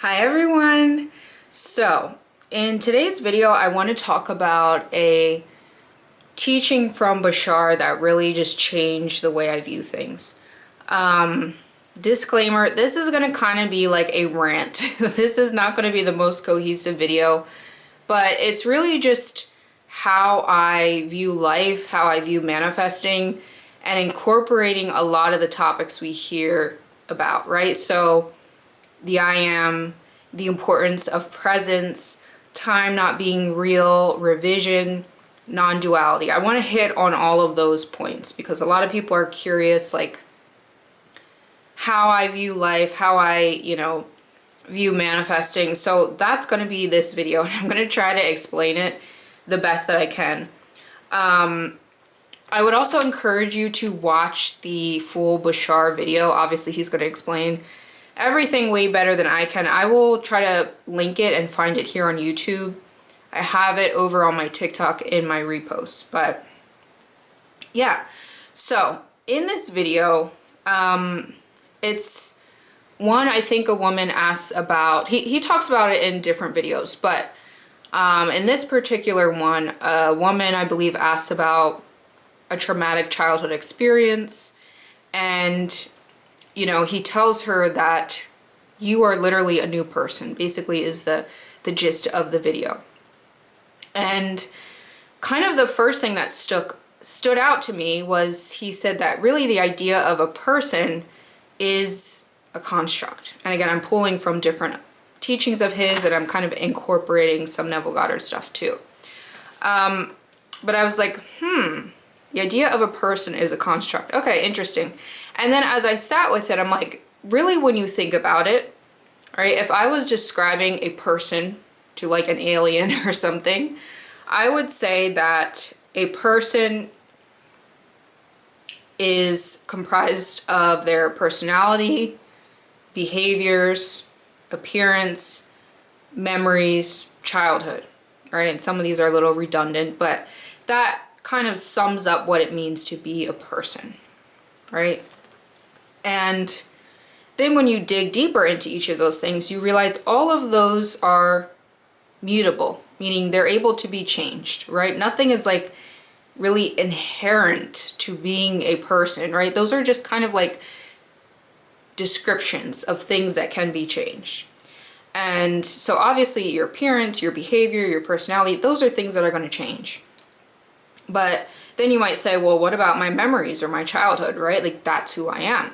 Hi everyone! So, in today's video I want to talk about a teaching from Bashar that really just changed the way I view things. Disclaimer, this is going to kind of be like a rant. This is not going to be the most cohesive video, but it's really just how I view life, how I view manifesting, and incorporating a lot of the topics we hear about, right? So, the I am, the importance of presence, time not being real, revision, non-duality. I want to hit on all of those points because a lot of people are curious, like how I view life, how I, view manifesting. So that's going to be this video, and I'm going to try to explain it the best that I can. I would also encourage you to watch the full Bashar video. Obviously, he's going to explain everything way better than I can. I will try to link it and find it here on YouTube. I have it over on my TikTok in my reposts. But yeah, so in this video, it's one I think a woman asks about. He talks about it in different videos, but in this particular one, a woman I believe asks about a traumatic childhood experience, and he tells her that you are literally a new person, basically is the gist of the video. And kind of the first thing that stood out to me was he said that really the idea of a person is a construct. And again, I'm pulling from different teachings of his, and I'm kind of incorporating some Neville Goddard stuff too. But I was like, the idea of a person is a construct. Okay, interesting. And then as I sat with it, I'm like, really, when you think about it, right, if I was describing a person to like an alien or something, I would say that a person is comprised of their personality, behaviors, appearance, memories, childhood, right? And some of these are a little redundant, but that kind of sums up what it means to be a person, right? And then when you dig deeper into each of those things, you realize all of those are mutable, meaning they're able to be changed, right? Nothing is like really inherent to being a person, right? Those are just kind of like descriptions of things that can be changed. And so obviously your appearance, your behavior, your personality, those are things that are going to change. But then you might say, well, what about my memories or my childhood, right? Like, that's who I am.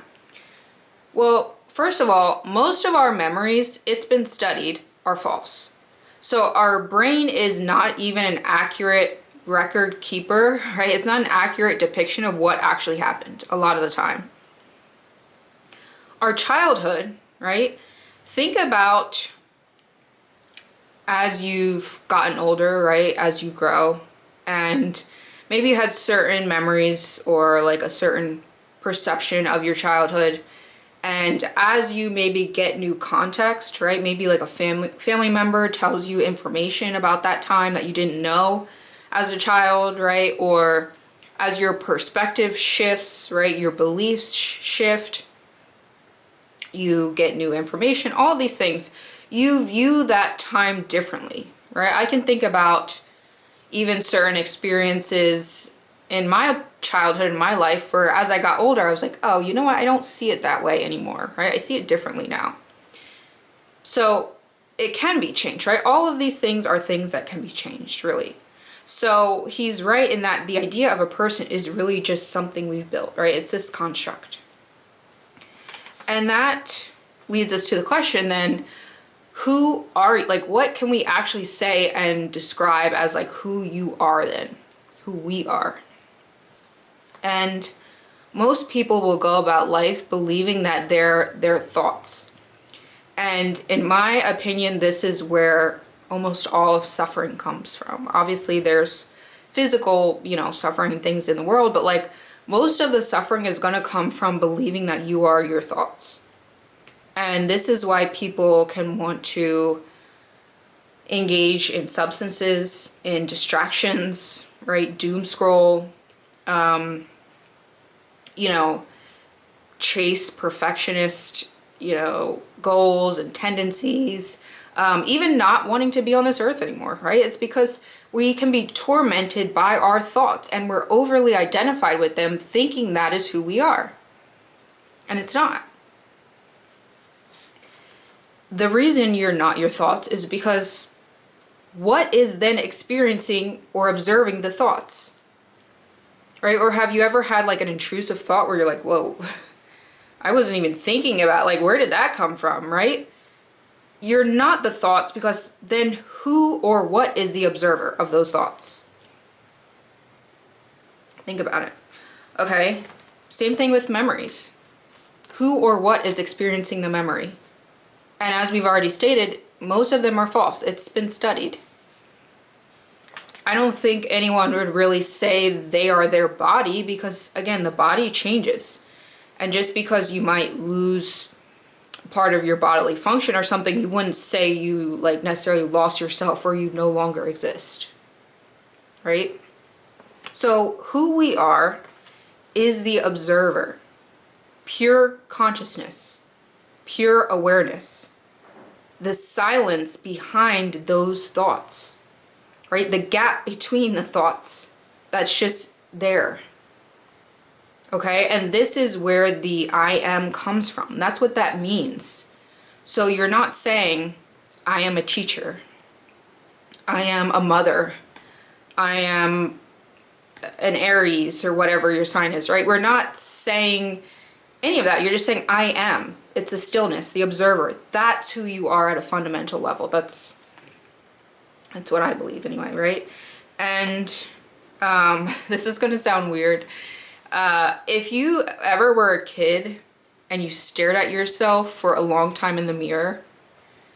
Well, first of all, most of our memories, it's been studied, are false. So our brain is not even an accurate record keeper, right? It's not an accurate depiction of what actually happened a lot of the time. Our childhood, right? Think about as you've gotten older, right? As you grow, and maybe you had certain memories or like a certain perception of your childhood. And as you maybe get new context, right? Maybe like a family member tells you information about that time that you didn't know as a child, right? Or as your perspective shifts, right? Your beliefs shift. You get new information, all these things. You view that time differently, right? I can think about even certain experiences in my childhood, in my life, where as I got older, I was like, oh, you know what? I don't see it that way anymore, right? I see it differently now. So it can be changed, right? All of these things are things that can be changed, really. So he's right in that the idea of a person is really just something we've built, right? It's this construct. And that leads us to the question then, who are you? Like, what can we actually say and describe as like who you are then, who we are? And most people will go about life believing that they're their thoughts. And in my opinion, this is where almost all of suffering comes from. Obviously, there's physical, suffering things in the world, but like most of the suffering is going to come from believing that you are your thoughts. And this is why people can want to engage in substances, in distractions, right? Doom scroll, chase perfectionist goals and tendencies, even not wanting to be on this earth anymore, right? It's because we can be tormented by our thoughts and we're overly identified with them, thinking that is who we are. And it's not. The reason you're not your thoughts is because what is then experiencing or observing the thoughts? Right? Or have you ever had like an intrusive thought where you're like, whoa, I wasn't even thinking about, like, where did that come from, right? You're not the thoughts, because then who or what is the observer of those thoughts? Think about it. Okay, same thing with memories. Who or what is experiencing the memory? And as we've already stated, most of them are false. It's been studied. I don't think anyone would really say they are their body, because again, the body changes. And just because you might lose part of your bodily function or something, you wouldn't say you like necessarily lost yourself or you no longer exist. Right? So who we are is the observer. Pure consciousness. Pure awareness. The silence behind those thoughts. Right? The gap between the thoughts. That's just there. Okay, and this is where the I am comes from. That's what that means. So you're not saying, I am a teacher. I am a mother. I am an Aries, or whatever your sign is, right? We're not saying any of that. You're just saying, I am. It's the stillness, the observer. That's who you are at a fundamental level. That's what I believe anyway, right? And this is going to sound weird. If you ever were a kid and you stared at yourself for a long time in the mirror,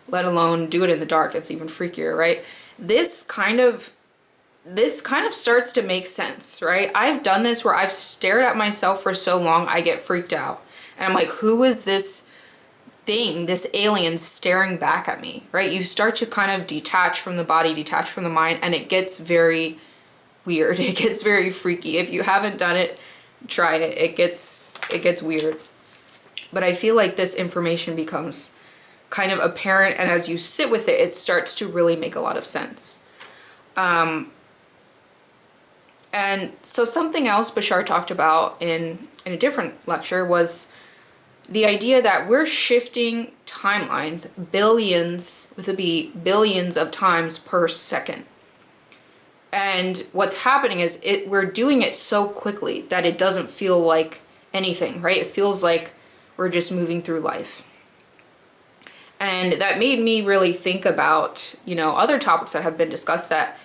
let alone do it in the dark, it's even freakier, right? This kind of starts to make sense, right? I've done this where I've stared at myself for so long I get freaked out. And I'm like, who is this thing, this alien staring back at me, right? You start to kind of detach from the body, detach from the mind, and it gets very weird. It gets very freaky. If you haven't done it, try it. It gets weird. But I feel like this information becomes kind of apparent, and as you sit with it, it starts to really make a lot of sense. And so something else Bashar talked about in a different lecture was the idea that we're shifting timelines billions, with a B, billions of times per second. And what's happening is we're doing it so quickly that it doesn't feel like anything, right? It feels like we're just moving through life. And that made me really think about, other topics that have been discussed, that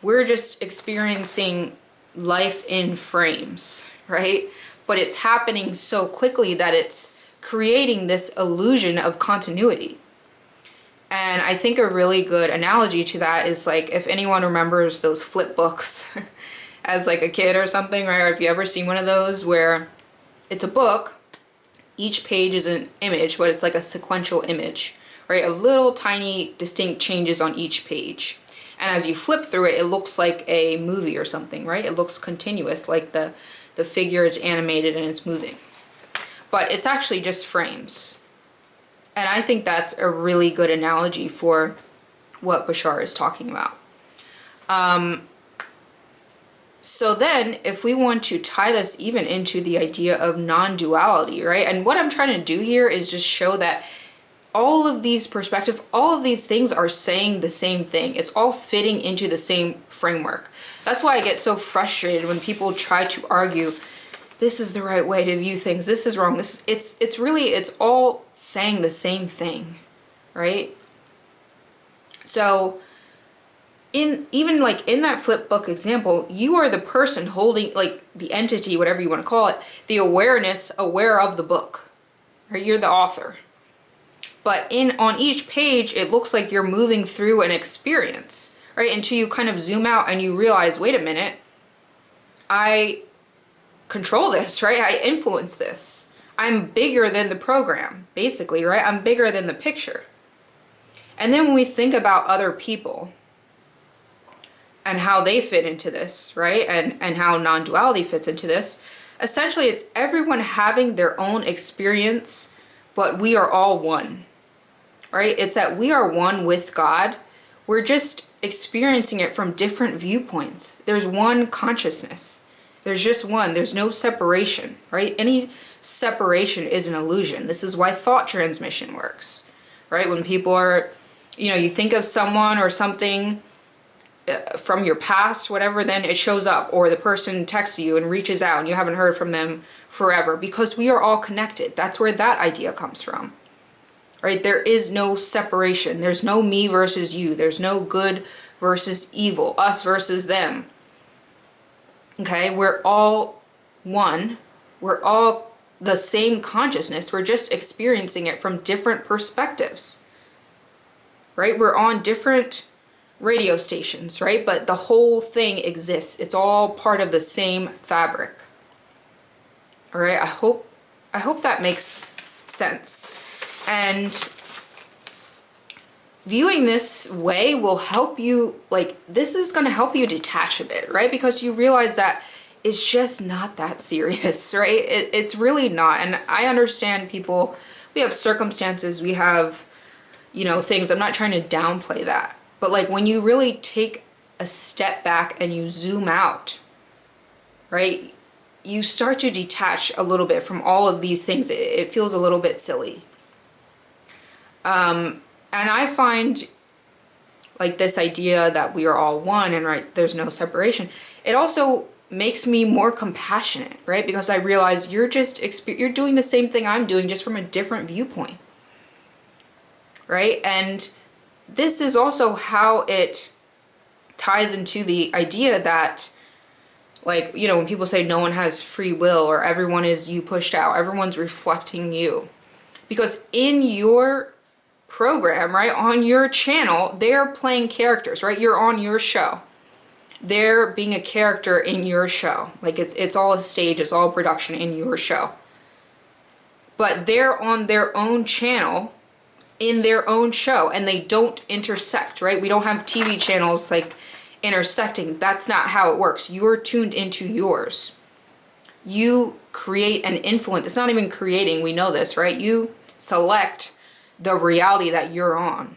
we're just experiencing life in frames, right? But it's happening so quickly that it's creating this illusion of continuity. And I think a really good analogy to that is, like, if anyone remembers those flip books as like a kid or something, right? Or if you ever seen one of those where it's a book, each page is an image, but it's like a sequential image, right? Of little tiny distinct changes on each page. And as you flip through it, it looks like a movie or something, right? It looks continuous, like the figure is animated and it's moving. But it's actually just frames. And I think that's a really good analogy for what Bashar is talking about. So then, if we want to tie this even into the idea of non-duality, right? And what I'm trying to do here is just show that all of these perspectives, all of these things are saying the same thing. It's all fitting into the same framework. That's why I get so frustrated when people try to argue, this is the right way to view things, this is wrong, it's all saying the same thing, right? So even like in that flip book example, you are the person holding, like, the entity, whatever you want to call it, the awareness, aware of the book, right? You're the author. But on each page, it looks like you're moving through an experience, right? Until you kind of zoom out and you realize, wait a minute, I control this, right? I influence this. I'm bigger than the program, basically, right? I'm bigger than the picture. And then when we think about other people and how they fit into this, right? And how non-duality fits into this, essentially it's everyone having their own experience but we are all one, right? It's that we are one with God. We're just experiencing it from different viewpoints. There's one consciousness. There's just one. There's no separation, right? Any separation is an illusion. This is why thought transmission works, right? When people are, you think of someone or something from your past, whatever, then it shows up, or the person texts you and reaches out and you haven't heard from them forever, because we are all connected. That's where that idea comes from, right? There is no separation. There's no me versus you. There's no good versus evil, us versus them. Okay, we're all one. We're all the same consciousness. We're just experiencing it from different perspectives, right? We're on different radio stations, right? But the whole thing exists. It's all part of the same fabric. All right, I hope that makes sense. And viewing this way will help you, this is going to help you detach a bit, right? Because you realize that it's just not that serious, right? It's really not. And I understand people, we have circumstances, we have, things. I'm not trying to downplay that. But when you really take a step back and you zoom out, right? You start to detach a little bit from all of these things. It feels a little bit silly. And I find this idea that we are all one and right, there's no separation. It also makes me more compassionate, right? Because I realize you're doing the same thing I'm doing, just from a different viewpoint, right? And this is also how it ties into the idea that, when people say no one has free will or everyone is you pushed out, everyone's reflecting you. Because in your program, right, on your channel, they're playing characters, right? You're on your show. They're being a character in your show. It's all a stage, it's all production in your show. But they're on their own channel in their own show, and they don't intersect, right? We don't have TV channels intersecting. That's not how it works. You're tuned into yours. You create an influence. It's not even creating, we know this, right? You select the reality that you're on,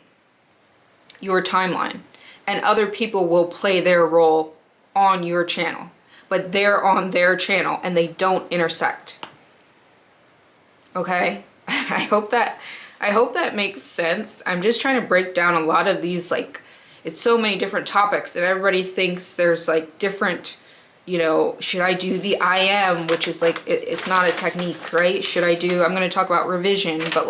your timeline, and other people will play their role on your channel, but they're on their channel and they don't intersect. Okay? I hope that makes sense. I'm just trying to break down a lot of these, it's so many different topics, and everybody thinks there's different, should I do the I am, which is it's not a technique, right? I'm going to talk about revision, but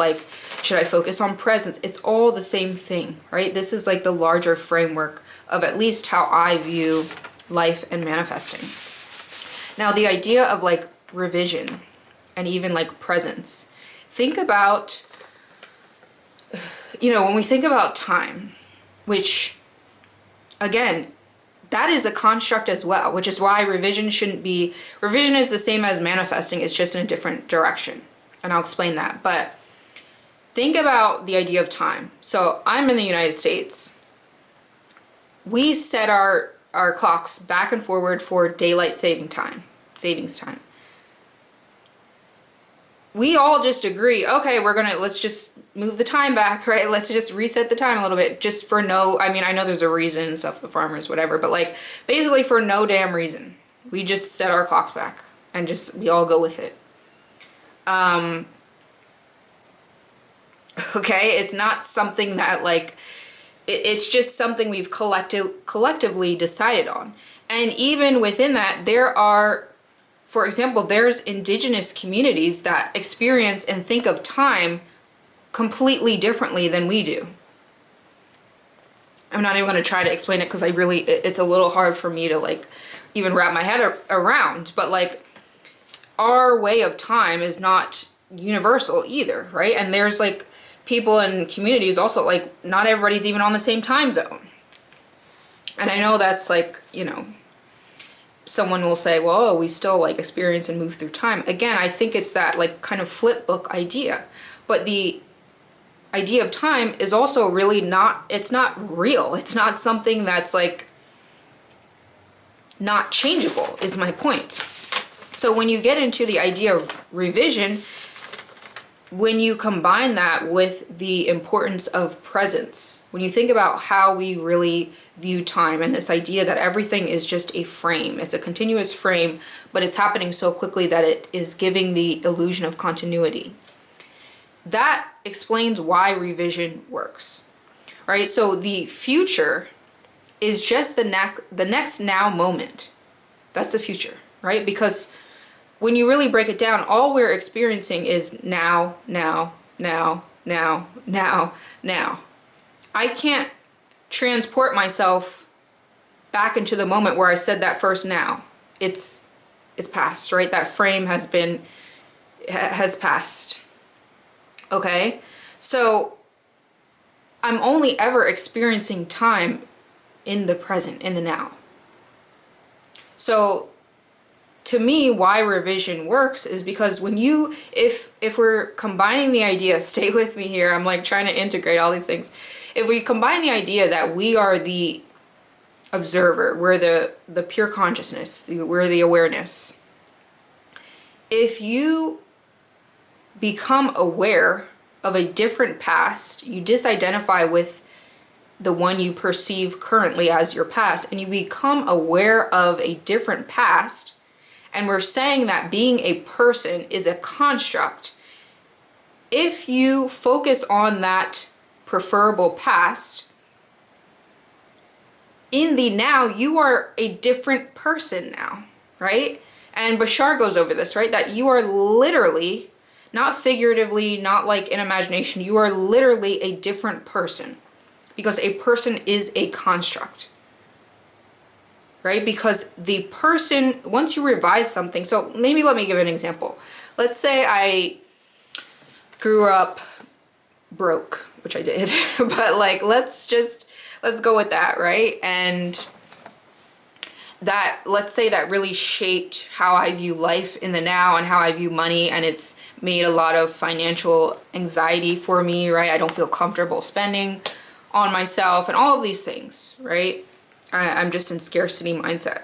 should I focus on presence? It's all the same thing, right? This is the larger framework of at least how I view life and manifesting. Now, the idea of revision and even presence. Think about, when we think about time, which, again, that is a construct as well, which is why revision is the same as manifesting, it's just in a different direction. And I'll explain that. But think about the idea of time. So I'm in the United States. We set our clocks back and forward for daylight savings time. We all just agree, okay, let's just move the time back, right? Let's just reset the time a little bit, just for I know there's a reason and stuff, the farmers, whatever, but basically for no damn reason. We just set our clocks back and we all go with it. Okay, it's not something that it's just something we've collectively decided on. And even within that, there are, for example, there's indigenous communities that experience and think of time completely differently than we do. I'm not even going to try to explain it because it's a little hard for me to even wrap my head around. But our way of time is not universal either, right? And there's people in communities also, not everybody's even on the same time zone. And I know that's someone will say, well, we still experience and move through time. Again, I think it's that kind of flip book idea. But the idea of time is also really it's not real. It's not something that's not changeable, is my point. So when you get into the idea of revision, when you combine that with the importance of presence, when you think about how we really view time and this idea that everything is just a frame, it's a continuous frame, but it's happening so quickly that it is giving the illusion of continuity. That explains why revision works, right? So the future is just the next now moment. That's the future, right? Because when you really break it down, all we're experiencing is now, now, now, now, now, now. I can't transport myself back into the moment where I said that first now. It's past, right? That frame has passed. Okay? So I'm only ever experiencing time in the present, in the now. So to me, why revision works is because when you, if we're combining the idea, stay with me here, I'm like trying to integrate all these things. If we combine the idea that we are the observer, we're the pure consciousness, we're the awareness. If you become aware of a different past, you disidentify with the one you perceive currently as your past, and you become aware of a different past. And we're saying that being a person is a construct. If you focus on that preferable past, in the now, you are a different person now, right? And Bashar goes over this, right? That you are literally, not figuratively, not like in imagination, you are literally a different person. Because a person is a construct. Right? Because the person, once you revise something, so maybe let me give an example. Let's say I grew up broke, which I did, but like, let's go with that, right? And that, let's say that really shaped how I view life in the now and how I view money, and it's made a lot of financial anxiety for me, right? I don't feel comfortable spending on myself and all of these things, right? I'm just in scarcity mindset.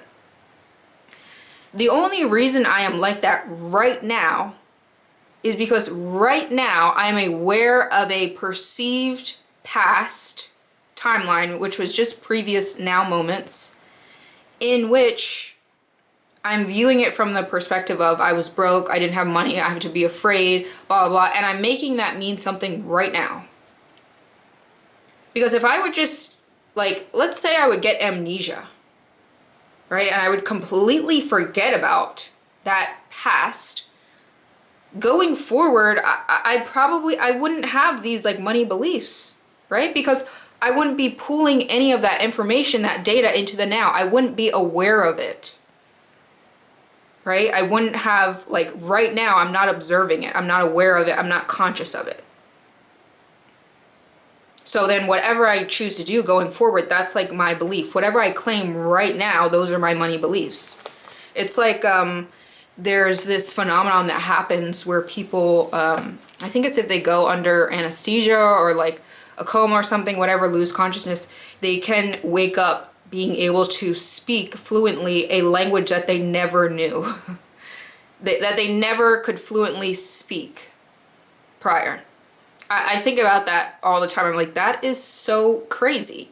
The only reason I am like that right now is because right now I'm aware of a perceived past timeline, which was just previous now moments, in which I'm viewing it from the perspective of I was broke, I didn't have money, I have to be afraid, blah, blah, blah, and I'm making that mean something right now. Because if I would just, like, let's say I would get amnesia, right? And I would completely forget about that past. Going forward, I wouldn't have these like money beliefs, right? Because I wouldn't be pulling any of that information, that data into the now. I wouldn't be aware of it, right? I wouldn't have, like, right now, I'm not observing it. I'm not aware of it. I'm not conscious of it. So then whatever I choose to do going forward, that's like my belief. Whatever I claim right now, those are my money beliefs. It's like there's this phenomenon that happens where people, I think it's if they go under anesthesia or like a coma or something, whatever, lose consciousness, they can wake up being able to speak fluently a language that they never knew, that they never could fluently speak prior. I think about that all the time. I'm like, that is so crazy.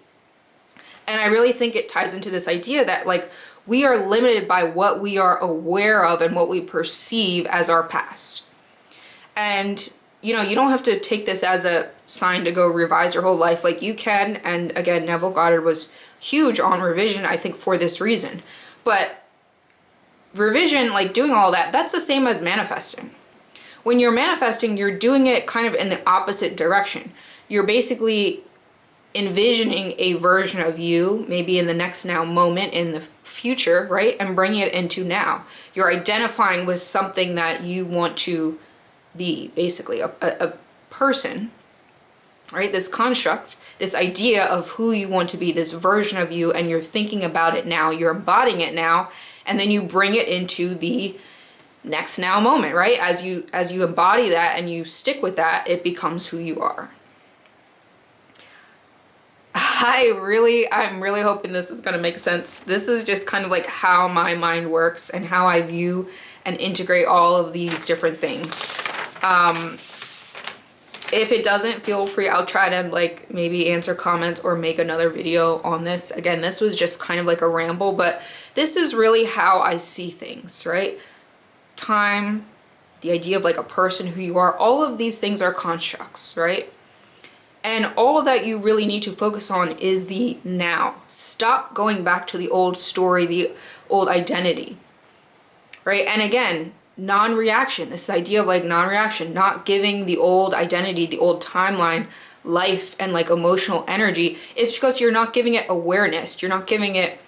And I really think it ties into this idea that, like, we are limited by what we are aware of and what we perceive as our past. And, you know, you don't have to take this as a sign to go revise your whole life. Like, you can, and again, Neville Goddard was huge on revision, I think, for this reason. But revision, like doing all that, that's the same as manifesting. When you're manifesting, you're doing it kind of in the opposite direction. You're basically envisioning a version of you, maybe in the next now moment in the future, right? And bringing it into now. You're identifying with something that you want to be, basically, a person, right? This construct, this idea of who you want to be, this version of you, and you're thinking about it now, you're embodying it now, and then you bring it into the next now moment, right? As you embody that and you stick with that, it becomes who you are. I'm really hoping this is going to make sense. This is just kind of like how my mind works and how I view and integrate all of these different things. If it doesn't, feel free. I'll try to like maybe answer comments or make another video on this. Again, this was just kind of like a ramble, but this is really how I see things, right? Time, the idea of like a person, who you are, all of these things are constructs, right? And all that you really need to focus on is the now. Stop going back to the old story, the old identity, right? And again, non-reaction, this idea of like non-reaction, not giving the old identity, the old timeline, life and like emotional energy, is because you're not giving it awareness. You're not giving it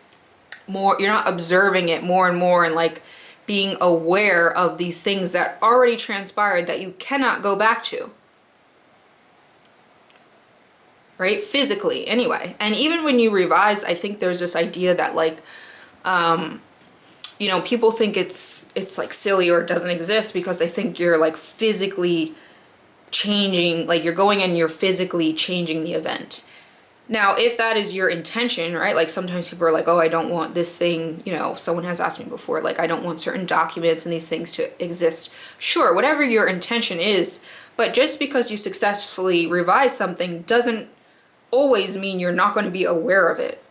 more, you're not observing it more and more, and like being aware of these things that already transpired that you cannot go back to. Right? Physically, anyway. And even when you revise, I think there's this idea that like, you know, people think it's like silly or it doesn't exist because they think you're like physically changing, like you're going and you're physically changing the event. Now, if that is your intention, right? Like sometimes people are like, oh, I don't want this thing, you know, someone has asked me before, like I don't want certain documents and these things to exist. Sure, whatever your intention is, but just because you successfully revise something doesn't always mean you're not going to be aware of it.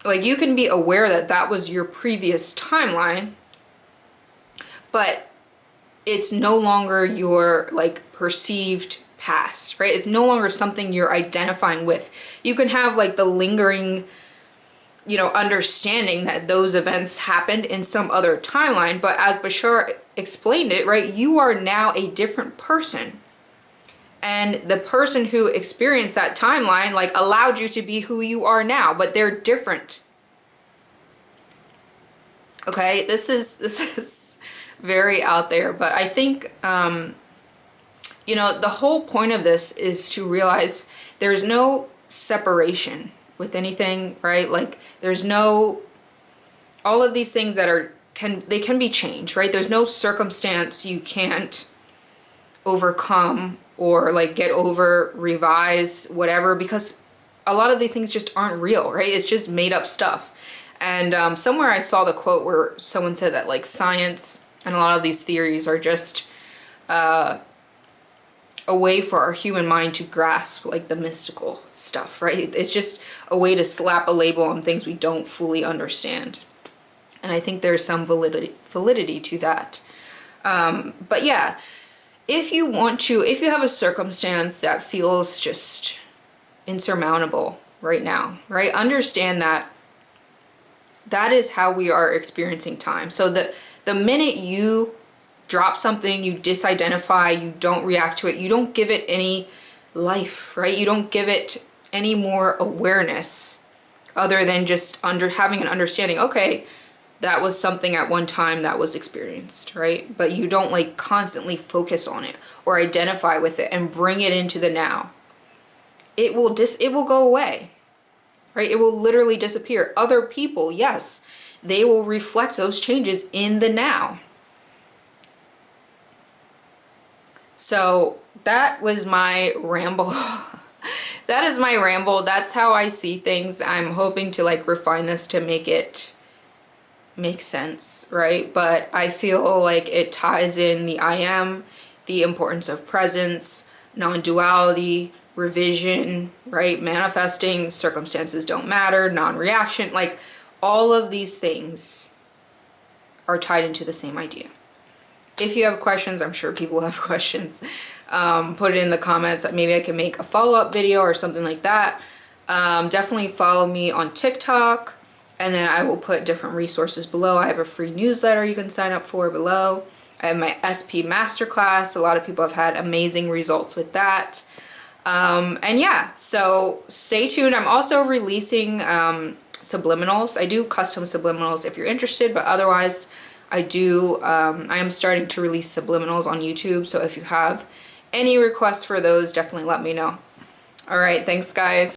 Like you can be aware that that was your previous timeline, but it's no longer your like perceived past, right? It's no longer something you're identifying with. You can have like the lingering, you know, understanding that those events happened in some other timeline, but as Bashar explained it, right, you are now a different person. And the person who experienced that timeline like allowed you to be who you are now, but they're different. Okay, this is very out there, but I think you know, the whole point of this is to realize there's no separation with anything, right? Like there's no, all of these things that are they can be changed, right? There's no circumstance you can't overcome or like get over, revise, whatever, because a lot of these things just aren't real, right? It's just made up stuff. And somewhere I saw the quote where someone said that like science and a lot of these theories are just a way for our human mind to grasp like the mystical stuff, right? It's just a way to slap a label on things we don't fully understand. And I think there's some validity to that. But yeah, if you want to, if you have a circumstance that feels just insurmountable right now, right? Understand that that is how we are experiencing time. So the minute you drop something, you disidentify, you don't react to it, you don't give it any life, right? You don't give it any more awareness other than just having an understanding, okay, that was something at one time that was experienced, right? But you don't like constantly focus on it or identify with it and bring it into the now. It will go away, right? It will literally disappear. Other people, yes, they will reflect those changes in the now. So that was my ramble. That is my ramble. That's how I see things. I'm hoping to like refine this to make it make sense, right? But I feel like it ties in the I am, the importance of presence, non-duality, revision, right? Manifesting, circumstances don't matter, non-reaction, like all of these things are tied into the same idea. If you have questions, I'm sure people have questions, put it in the comments. Maybe I can make a follow-up video or something like that. Definitely follow me on TikTok, and then I will put different resources below. I have a free newsletter you can sign up for below. I have my SP masterclass. A lot of people have had amazing results with that. And yeah, so stay tuned. I'm also releasing subliminals. I do custom subliminals if you're interested, but otherwise I am starting to release subliminals on YouTube. So if you have any requests for those, definitely let me know. All right, thanks guys.